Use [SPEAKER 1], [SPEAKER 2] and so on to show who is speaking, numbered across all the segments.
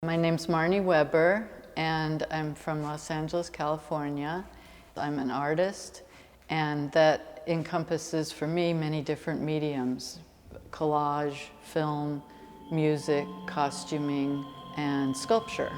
[SPEAKER 1] My name's Marnie Weber, and I'm from Los Angeles, California. I'm an artist, and that encompasses, for me, many different mediums: collage, film, music, costuming, and sculpture.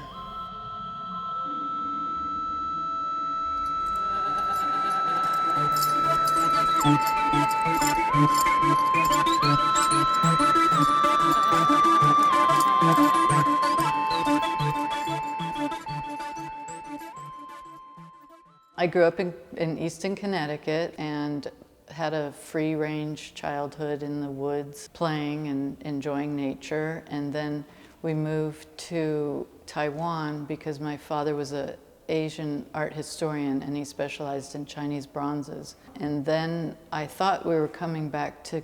[SPEAKER 1] I grew up in Easton, Connecticut, and had a free-range childhood in the woods, playing and enjoying nature. And then we moved to Taiwan because my father was an Asian art historian, and he specialized in Chinese bronzes. And then I thought we were coming back to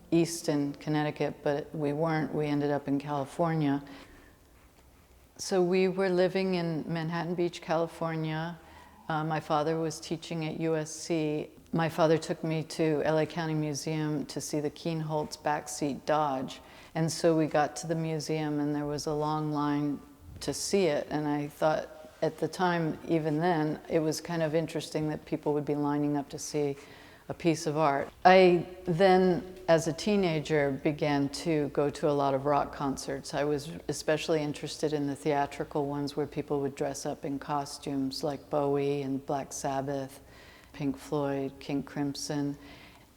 [SPEAKER 1] Easton, Connecticut, but we weren't. We ended up in California. So we were living in Manhattan Beach, California. My father was teaching at USC. My father took me to LA County Museum to see the Keenholtz backseat Dodge. And so we got to the museum, and there was a long line to see it. And I thought, at the time, even then, it was kind of interesting that people would be lining up to see a piece of art. I then, as a teenager, began to go to a lot of rock concerts. I was especially interested in the theatrical ones where people would dress up in costumes, like Bowie and Black Sabbath, Pink Floyd, King Crimson.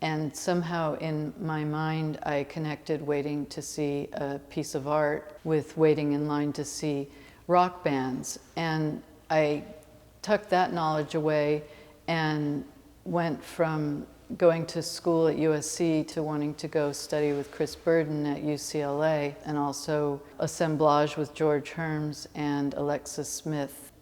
[SPEAKER 1] And somehow in my mind, I connected waiting to see a piece of art with waiting in line to see rock bands. And I tucked that knowledge away and went from going to school at USC to wanting to go study with Chris Burden at UCLA, and also assemblage with George Herms and Alexis Smith.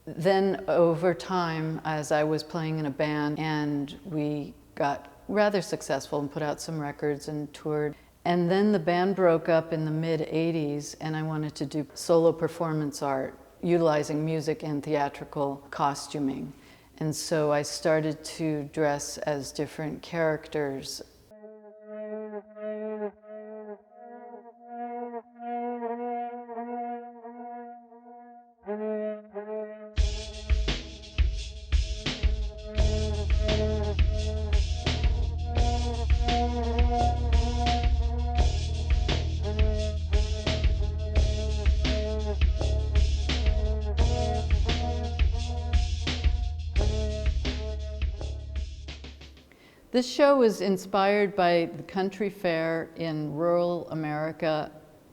[SPEAKER 1] Then over time, as I was playing in a band, and we got rather successful and put out some records and toured. And then the band broke up in the mid-'80s, and I wanted to do solo performance art, utilizing music and theatrical costuming. And so I started to dress as different characters. This show was inspired by the country fair in rural America.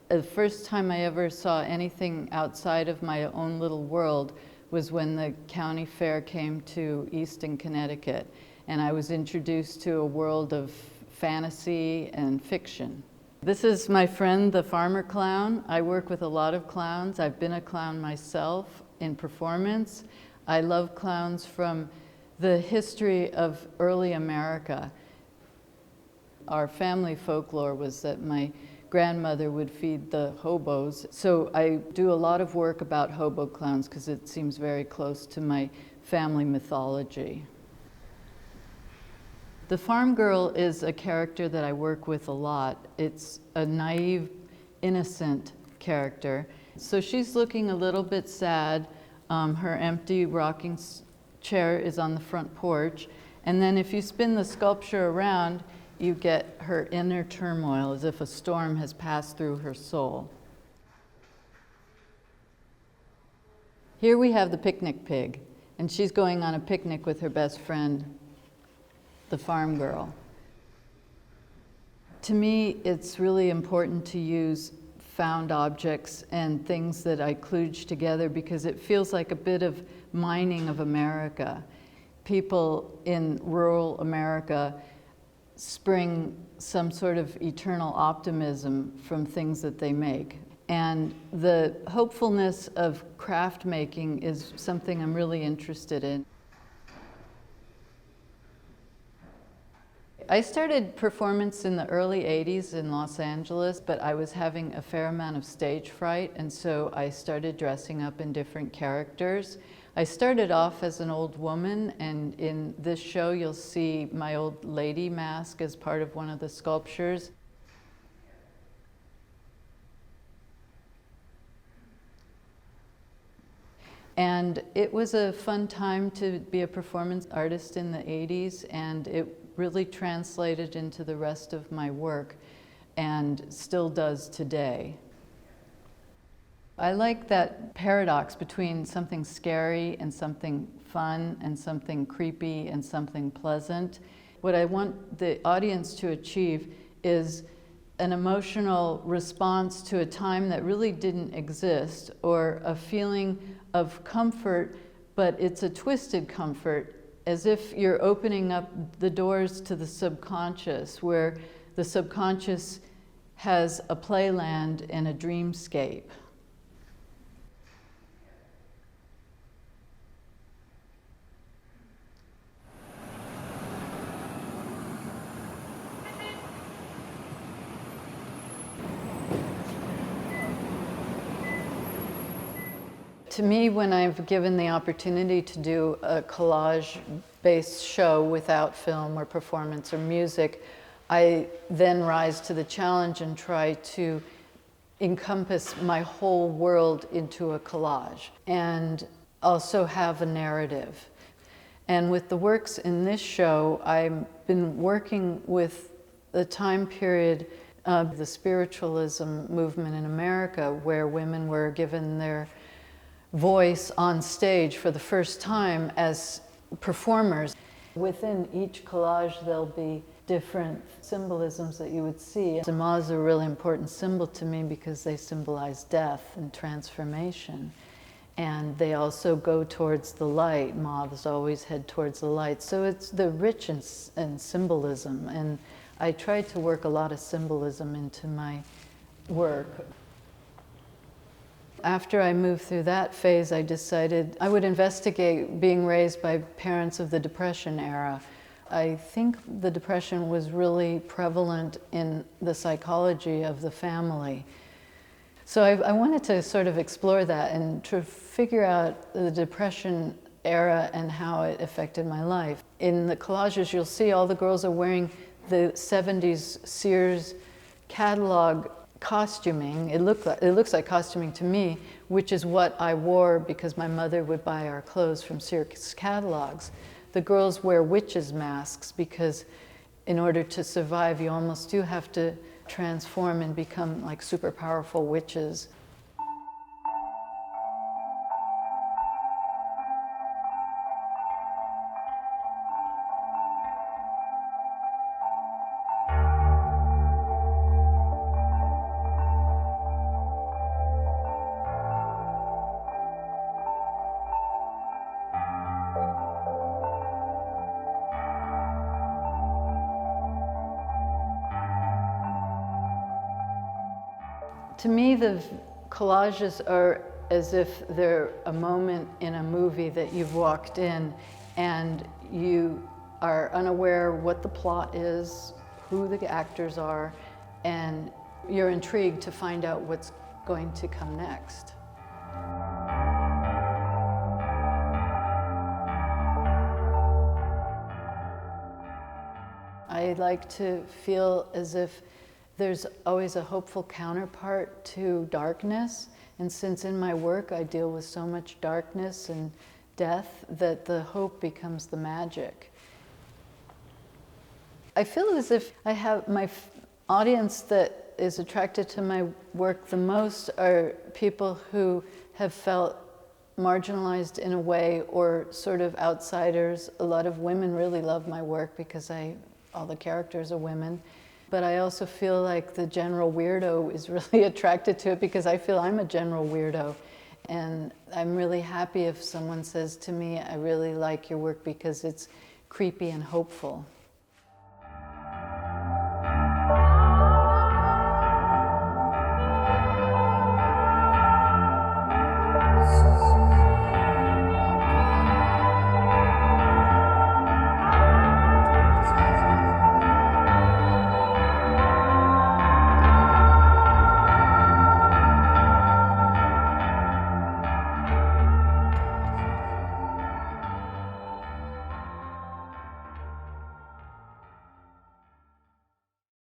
[SPEAKER 1] The first time I ever saw anything outside of my own little world was when the county fair came to Easton, Connecticut, and I was introduced to a world of fantasy and fiction. This is my friend, the farmer clown. I work with a lot of clowns. I've been a clown myself in performance. I love clowns from the history of early America. Our family folklore was that my grandmother would feed the hobos. So I do a lot of work about hobo clowns because it seems very close to my family mythology. The farm girl is a character that I work with a lot. It's a naive, innocent character. So she's looking a little bit sad. Her empty rocking chair is on the front porch, and then if you spin the sculpture around, you get her inner turmoil, as if a storm has passed through her soul. Here we have the picnic pig, and she's going on a picnic with her best friend, the farm girl. To me, it's really important to use found objects and things that I kludge together because it feels like a bit of mining of America. People in rural America spring some sort of eternal optimism from things that they make. And the hopefulness of craft making is something I'm really interested in. I started performance in the early '80s in Los Angeles, but I was having a fair amount of stage fright, and so I started dressing up in different characters. I started off as an old woman, and in this show you'll see my old lady mask as part of one of the sculptures. And it was a fun time to be a performance artist in the 80s, and it really translated into the rest of my work and still does today. I like that paradox between something scary and something fun and something creepy and something pleasant. What I want the audience to achieve is an emotional response to a time that really didn't exist, or a feeling of comfort, but it's a twisted comfort, as if you're opening up the doors to the subconscious, where the subconscious has a playland and a dreamscape. To me, when I've given the opportunity to do a collage-based show without film or performance or music, I then rise to the challenge and try to encompass my whole world into a collage and also have a narrative. And with the works in this show, I've been working with the time period of the spiritualism movement in America, where women were given their voice on stage for the first time as performers. Within each collage there'll be different symbolisms that you would see. The moths are a really important symbol to me because they symbolize death and transformation. And they also go towards the light. Moths always head towards the light. So it's the rich in symbolism. And I try to work a lot of symbolism into my work. After I moved through that phase, I decided I would investigate being raised by parents of the Depression era. I think the Depression was really prevalent in the psychology of the family. So I wanted to sort of explore that and to figure out the Depression era and how it affected my life. In the collages, you'll see all the girls are wearing the 70s Sears catalog costuming. It looks like costuming to me, which is what I wore because my mother would buy our clothes from Sears catalogs. The girls wear witches' masks because in order to survive, you almost do have to transform and become like super powerful witches. To me, the collages are as if they're a moment in a movie that you've walked in and you are unaware what the plot is, who the actors are, and you're intrigued to find out what's going to come next. I like to feel as if there's always a hopeful counterpart to darkness, and since in my work I deal with so much darkness and death, that the hope becomes the magic. I feel as if I have my audience that is attracted to my work the most are people who have felt marginalized in a way, or sort of outsiders. A lot of women really love my work because all the characters are women. But I also feel like the general weirdo is really attracted to it because I feel I'm a general weirdo. And I'm really happy if someone says to me, I really like your work because it's creepy and hopeful.